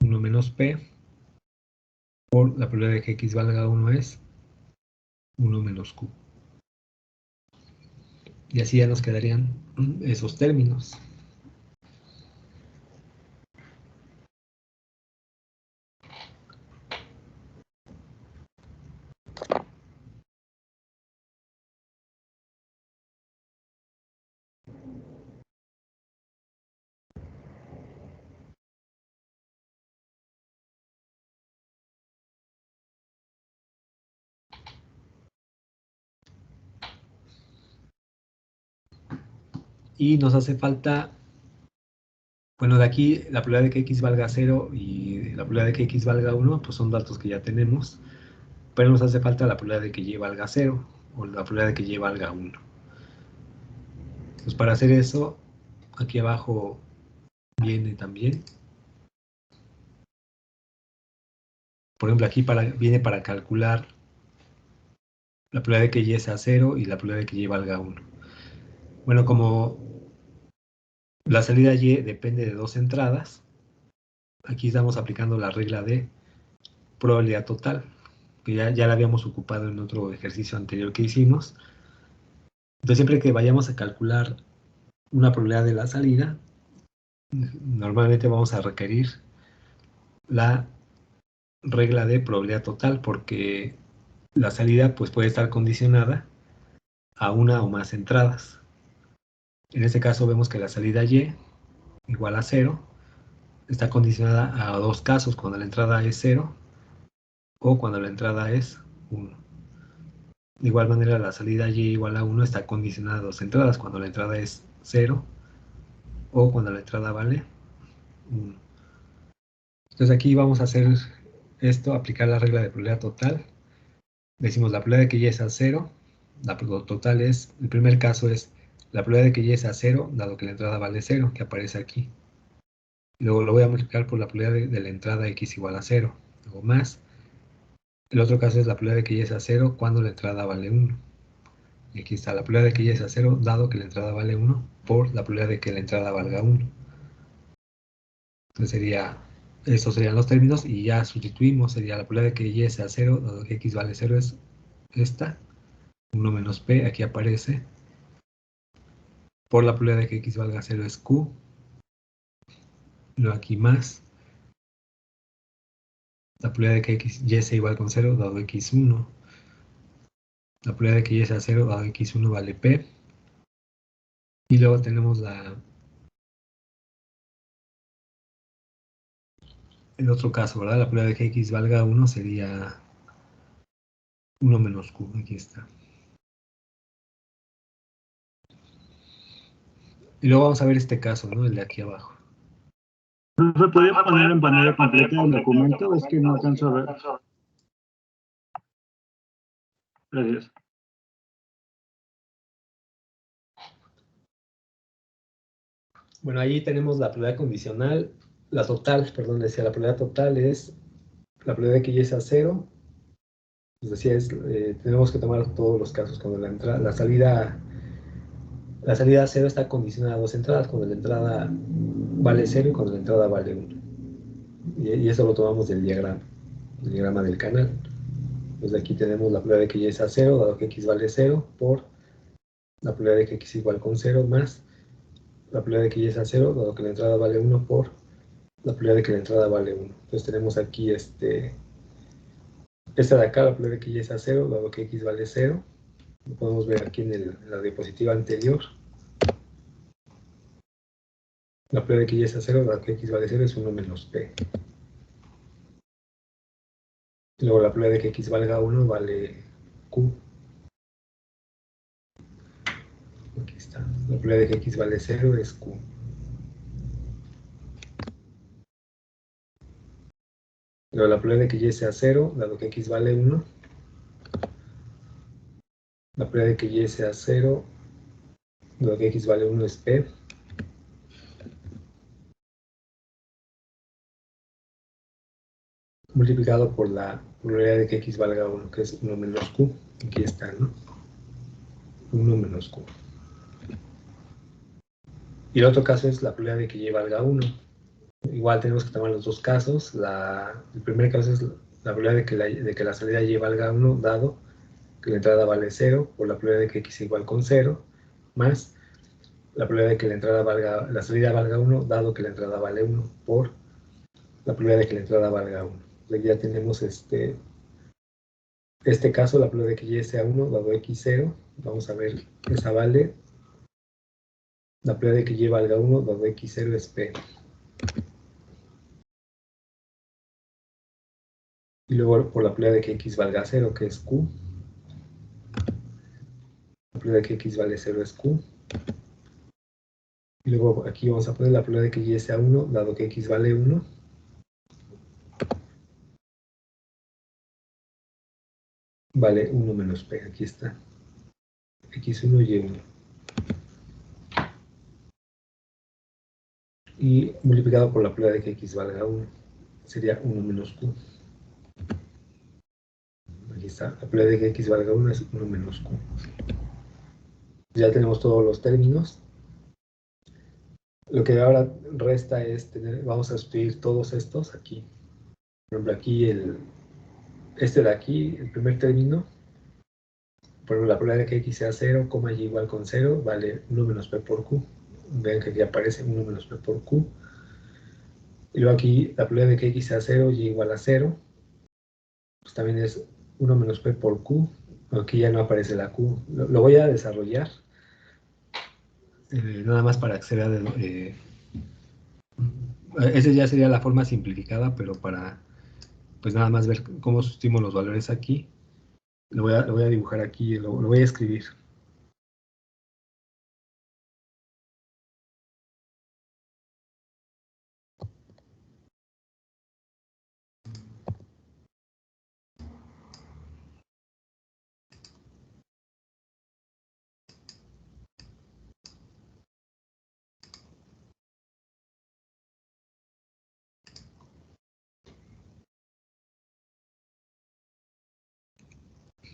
1 menos p por la probabilidad de que x valga 1 es 1 menos q. Y así ya nos quedarían esos términos. Y nos hace falta, bueno, de aquí la probabilidad de que x valga 0 y la probabilidad de que x valga 1, pues son datos que ya tenemos, pero nos hace falta la probabilidad de que y valga 0 o la probabilidad de que y valga 1. Entonces para hacer eso, aquí abajo viene también, por ejemplo, aquí viene para calcular la probabilidad de que y sea 0 y la probabilidad de que y valga 1. Bueno, como la salida y depende de dos entradas, aquí estamos aplicando la regla de probabilidad total, que ya la habíamos ocupado en otro ejercicio anterior que hicimos. Entonces, siempre que vayamos a calcular una probabilidad de la salida, normalmente vamos a requerir la regla de probabilidad total, porque la salida pues, puede estar condicionada a una o más entradas. En este caso vemos que la salida y igual a 0 está condicionada a dos casos, cuando la entrada es 0 o cuando la entrada es 1. De igual manera, la salida y igual a 1 está condicionada a dos entradas, cuando la entrada es 0 o cuando la entrada vale 1. Entonces aquí vamos a hacer esto, aplicar la regla de probabilidad total. Decimos la probabilidad de que y sea 0, la total es, el primer caso es la probabilidad de que y sea 0, dado que la entrada vale 0, que aparece aquí. Luego lo voy a multiplicar por la probabilidad de la entrada x igual a 0, luego más. El otro caso es la probabilidad de que y sea 0 cuando la entrada vale 1. Y aquí está la probabilidad de que y sea 0, dado que la entrada vale 1, por la probabilidad de que la entrada valga 1. Entonces estos serían los términos y ya sustituimos, sería la probabilidad de que y sea 0, dado que x vale 0 es esta, 1 menos p, aquí aparece, por la probabilidad de que x valga 0 es q, luego aquí más, la probabilidad de que x y sea igual con 0, dado x1, la probabilidad de que y sea 0, dado x1 vale p, y luego tenemos el otro caso, ¿verdad? La probabilidad de que x valga 1 sería 1 menos q, aquí está. Y luego vamos a ver este caso, ¿no? El de aquí abajo. ¿No se puede poner en manera completa el documento? Es que no alcanzo a ver. Gracias. Bueno, ahí tenemos la probabilidad condicional, la total, perdón, decía, la probabilidad total es la probabilidad de que y sea 0. Pues decía, tenemos que tomar todos los casos cuando la salida a 0 está condicionada a dos entradas, cuando la entrada vale 0 y cuando la entrada vale 1. Y eso lo tomamos del diagrama del canal. Entonces aquí tenemos la probabilidad de que y sea 0, dado que x vale 0, por la probabilidad de que x igual con 0, más la probabilidad de que y sea 0, dado que la entrada vale 1, por la probabilidad de que la entrada vale 1. Entonces tenemos aquí esta de acá, la probabilidad de que y sea 0, dado que x vale 0. Lo podemos ver aquí en la diapositiva anterior. La probabilidad de que y sea 0, dado que x vale 0, es 1 menos p. Y luego la probabilidad de que x valga 1 vale q. Aquí está. La probabilidad de que x vale 0 es q. Luego la probabilidad de que y sea 0, dado que x vale 1. La probabilidad de que y sea 0, dado que x vale 1 es p. Multiplicado por la probabilidad de que x valga 1, que es 1 menos q. Aquí está, ¿no? 1 menos q. Y el otro caso es la probabilidad de que y valga 1. Igual tenemos que tomar los dos casos. El primer caso es la probabilidad de que la salida y valga 1, dado que la entrada vale 0, por la probabilidad de que x igual con 0, más la probabilidad de que la salida valga 1, dado que la entrada vale 1, por la probabilidad de que la entrada valga 1. Entonces ya tenemos este caso, la probabilidad de que y sea 1, dado x 0. Vamos a ver, esa vale. La probabilidad de que y valga 1, dado x 0 es p. Y luego por la probabilidad de que x valga 0, que es q. La probabilidad de que x vale 0 es q. Y luego aquí vamos a poner la probabilidad de que y sea 1, dado que x vale 1. Vale 1 menos p, aquí está. x1 y 1. Y multiplicado por la probabilidad de que x valga 1, sería 1 menos q. Aquí está, la probabilidad de que x valga 1 es 1 menos q. Ya tenemos todos los términos. Lo que ahora resta es vamos a sustituir todos estos aquí. Por ejemplo, aquí este de aquí, el primer término, por ejemplo, la probabilidad de que x sea 0, y igual con 0, vale 1 menos p por q. Vean que aquí aparece 1 menos p por q. Y luego aquí la probabilidad de que x sea 0, y igual a 0, pues también es 1 menos p por q. Aquí ya no aparece la q. Lo voy a desarrollar, nada más para que se vea esa ya sería la forma simplificada, pero para pues nada más ver cómo sustituimos los valores aquí. Lo voy a dibujar aquí, lo voy a escribir.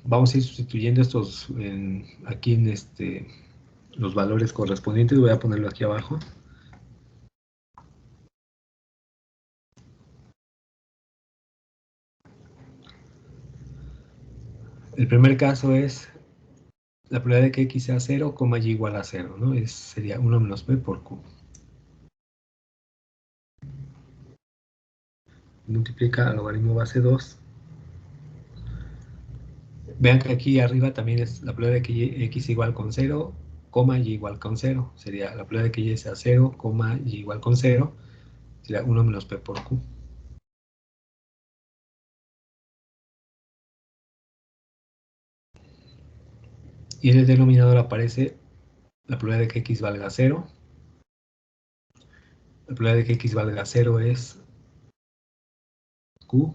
Vamos a ir sustituyendo estos aquí en los valores correspondientes. Voy a ponerlo aquí abajo. El primer caso es la probabilidad de que x sea 0, y igual a 0, ¿no? Sería 1 menos p por q. Multiplica al logaritmo base 2. Vean que aquí arriba también es la probabilidad de que x igual con 0, y igual con 0. Sería la probabilidad de que y sea 0, y igual con 0. Sería 1 menos p por q. Y en el denominador aparece la probabilidad de que x valga 0. La probabilidad de que x valga 0 es q.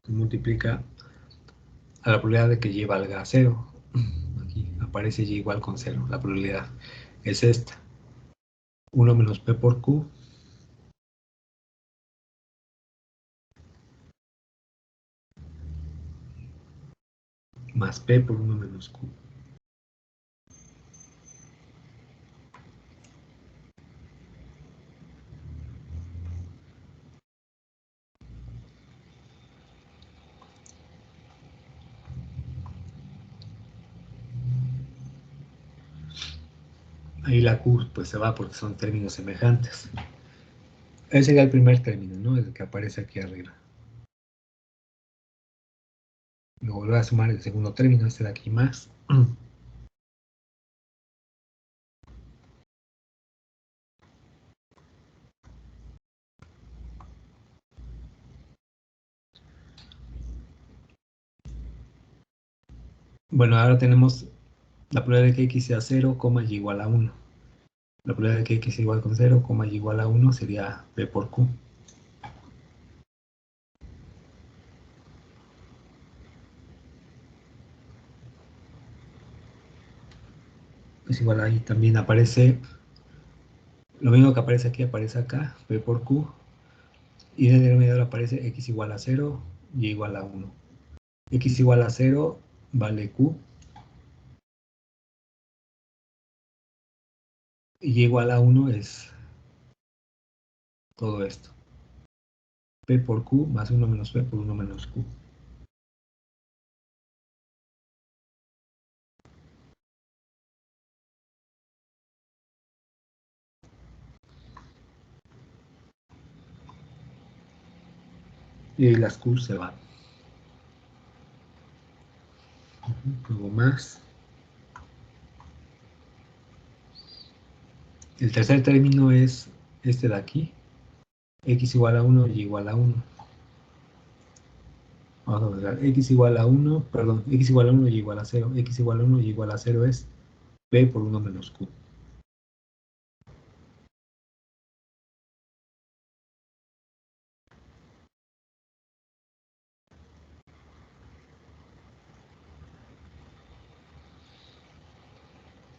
Multiplica a la probabilidad de que y valga 0. Aquí aparece y igual con 0. La probabilidad es esta. 1 menos p por q más p por 1 menos q. Ahí la q pues se va porque son términos semejantes. Ese sería el primer término, ¿no? El que aparece aquí arriba. Luego volver a sumar el segundo término, este de aquí más. Bueno, ahora tenemos la probabilidad de que x sea 0, y igual a 1. La probabilidad de que x igual con 0, y igual a 1 sería p por q. Es igual ahí también aparece, lo mismo que aparece aquí, aparece acá, p por q. Y en el denominador aparece x igual a 0 y igual a 1. X igual a 0 vale q. Y igual a 1 es todo esto. P por q más 1 menos p por 1 menos q. Y las q se van. Luego más. El tercer término es este de aquí. X igual a 1 y igual a 1. Vamos a buscar x igual a 1, perdón, x igual a 1 y igual a 0. X igual a 1 y igual a 0 es p por 1 menos q.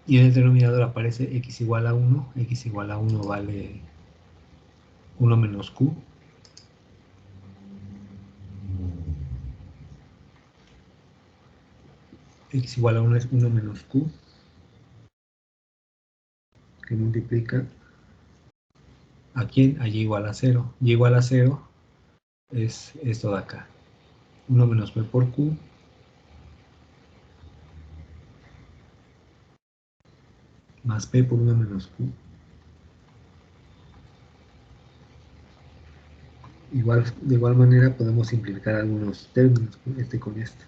Y en el denominador aparece x igual a 1. X igual a 1 vale 1 menos q. X igual a 1 es 1 menos q, que multiplica a quién, a y igual a 0. Y igual a 0 es esto de acá. 1 menos p por q más p por 1 menos q. De igual manera podemos simplificar algunos términos, este con este.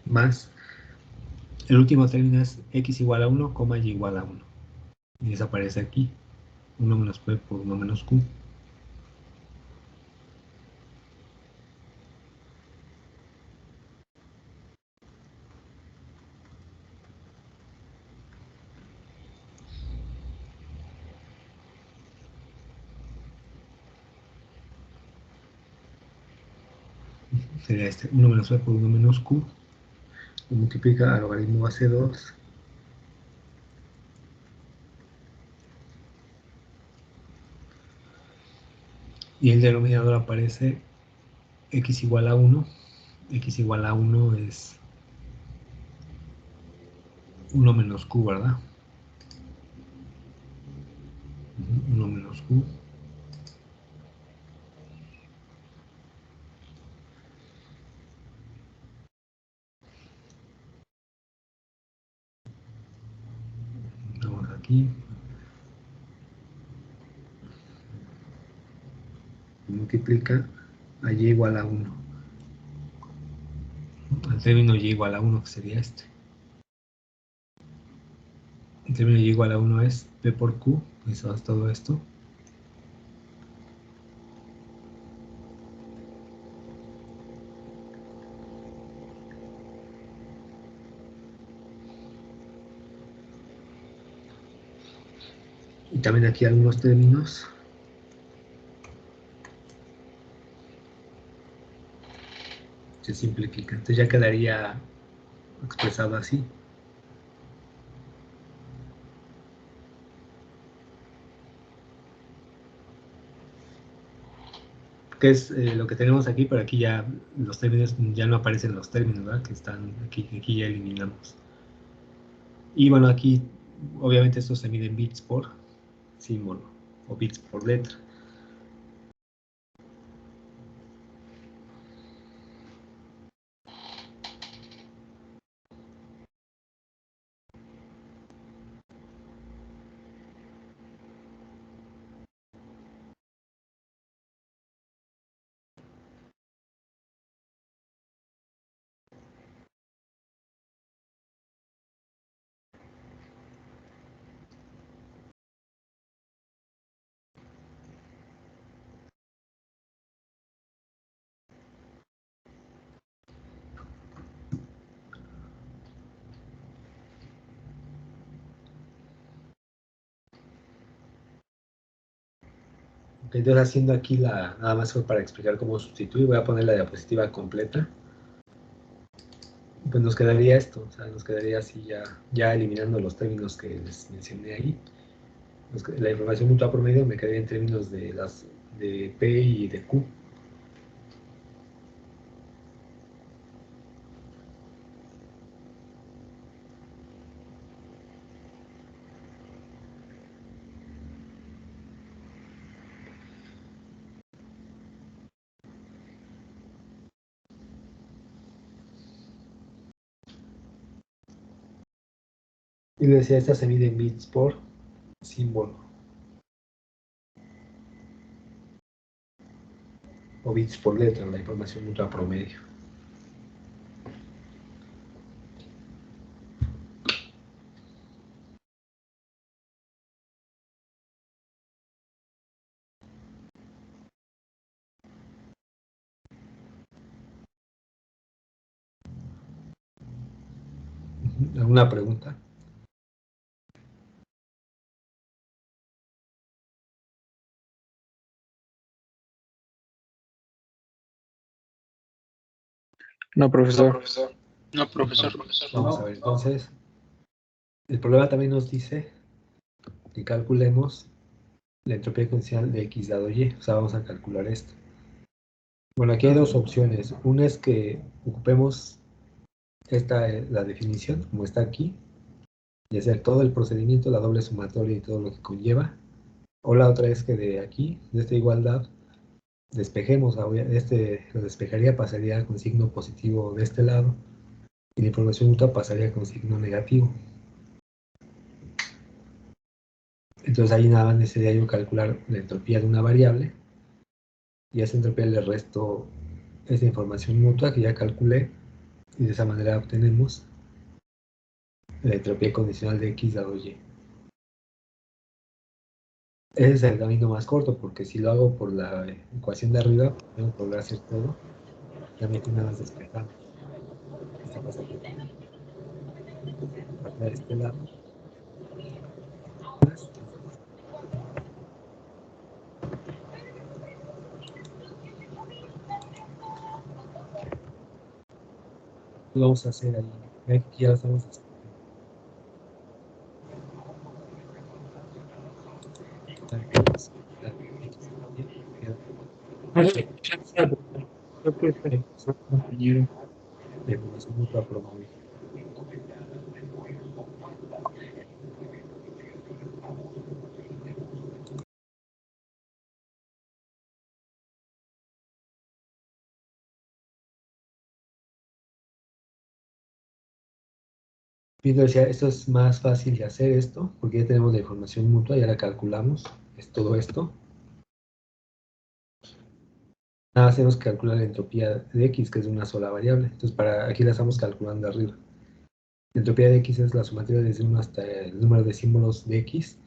Más, el último término es x igual a 1, y igual a 1. Y desaparece aquí. 1 menos p por 1 menos q. Sería este, 1 menos p por 1 menos q. Lo multiplica al logaritmo base 2. Y el denominador aparece x igual a 1. X igual a 1 es 1 menos q, ¿verdad? 1 menos q. Vamos aquí. Multiplica a y igual a 1. Al término y igual a 1, que sería este. El término y igual a 1 es p por q, eso es todo esto. Y también aquí algunos términos. Se simplifica. Entonces ya quedaría expresado así. Que es lo que tenemos aquí, pero aquí ya los términos, ya no aparecen los términos, ¿verdad? Que están aquí, aquí ya eliminamos. Y bueno, aquí obviamente esto se mide en bits por símbolo o bits por letra. Entonces haciendo aquí nada más fue para explicar cómo sustituir, voy a poner la diapositiva completa. Pues nos quedaría esto, o sea, nos quedaría así ya eliminando los términos que les mencioné ahí. La información mutua promedio me quedaría en términos de P y de Q. Y les decía, esta se mide en bits por símbolo. O bits por letra, la información mutua promedio. ¿Alguna pregunta? No, profesor. No, profesor. Vamos a ver, entonces, el problema también nos dice que calculemos la entropía condicional de X dado Y. O sea, vamos a calcular esto. Bueno, aquí hay dos opciones. Una es que ocupemos la definición, como está aquí, y hacer todo el procedimiento, la doble sumatoria y todo lo que conlleva. O la otra es que de aquí, de esta igualdad, despejemos, lo despejaría, pasaría con signo positivo de este lado, y la información mutua pasaría con signo negativo. Entonces ahí nada más necesitaría yo calcular la entropía de una variable, y a esa entropía le resto esa información mutua que ya calculé, y de esa manera obtenemos la entropía condicional de X dado Y. Ese es el camino más corto, porque si lo hago por la ecuación de arriba, tengo que volver a hacer todo. Ya me tiene nada más despejado. Esta pasa aquí. Para de este lado. Lo vamos a hacer ahí. Aquí ya lo estamos haciendo. Creo que es compañero. La información mutua promedio. Pido decía, esto es más fácil de hacer esto, porque ya tenemos la información mutua, ya la calculamos, es todo esto. Nada, tenemos que calcular la entropía de X, que es una sola variable. Entonces, aquí la estamos calculando arriba. La entropía de X es la sumatoria desde 1 hasta el número de símbolos de X,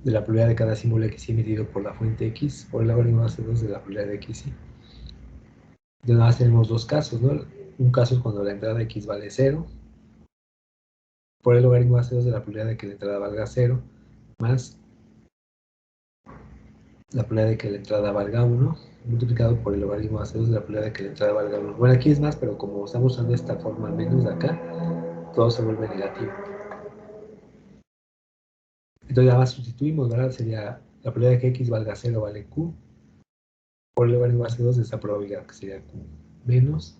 de la probabilidad de cada símbolo X emitido por la fuente X, por el logaritmo base 2 de la probabilidad de X. Entonces, nada más tenemos dos casos, ¿no? Un caso es cuando la entrada X vale 0, por el logaritmo base 2 de la probabilidad de que la entrada valga 0, más la probabilidad de que la entrada valga 1, multiplicado por el logaritmo base 2 de la probabilidad de que la entrada valga 1. Bueno, aquí es más, pero como estamos usando esta forma menos de acá, todo se vuelve negativo. Entonces ya más sustituimos, ¿verdad? Sería la probabilidad de que X valga 0 vale Q, por el logaritmo base 2 de esta probabilidad, que sería Q menos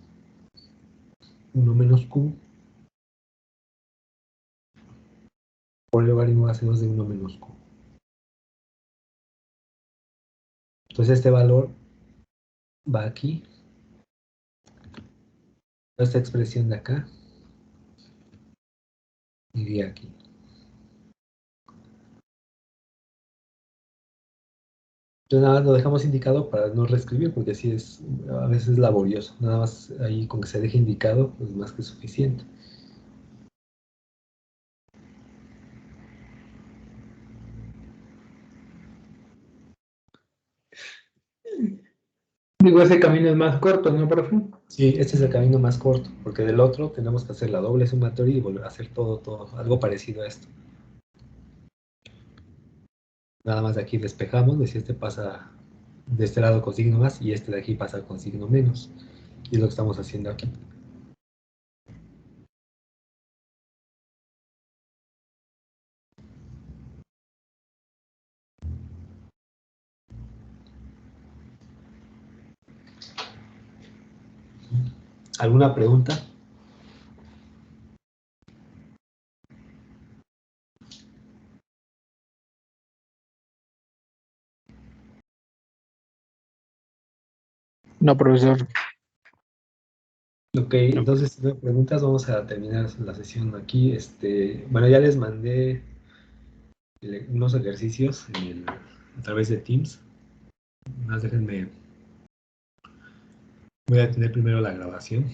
1 menos Q, por el logaritmo base 2 de 1 menos Q. Entonces este valor va aquí, esta expresión de acá, iría aquí. Entonces nada más lo dejamos indicado para no reescribir, porque sí es a veces laborioso. Nada más ahí con que se deje indicado, pues más que suficiente. Digo, ese camino es más corto, ¿no, profe? Sí, este es el camino más corto, porque del otro tenemos que hacer la doble sumatoria y volver a hacer todo, algo parecido a esto. Nada más de aquí despejamos, de si este pasa de este lado con signo más y este de aquí pasa con signo menos. Y es lo que estamos haciendo aquí. ¿Alguna pregunta? No, profesor. Ok, entonces si no hay preguntas, vamos a terminar la sesión aquí. Bueno, ya les mandé unos ejercicios a través de Teams. Más déjenme, voy a tener primero la grabación.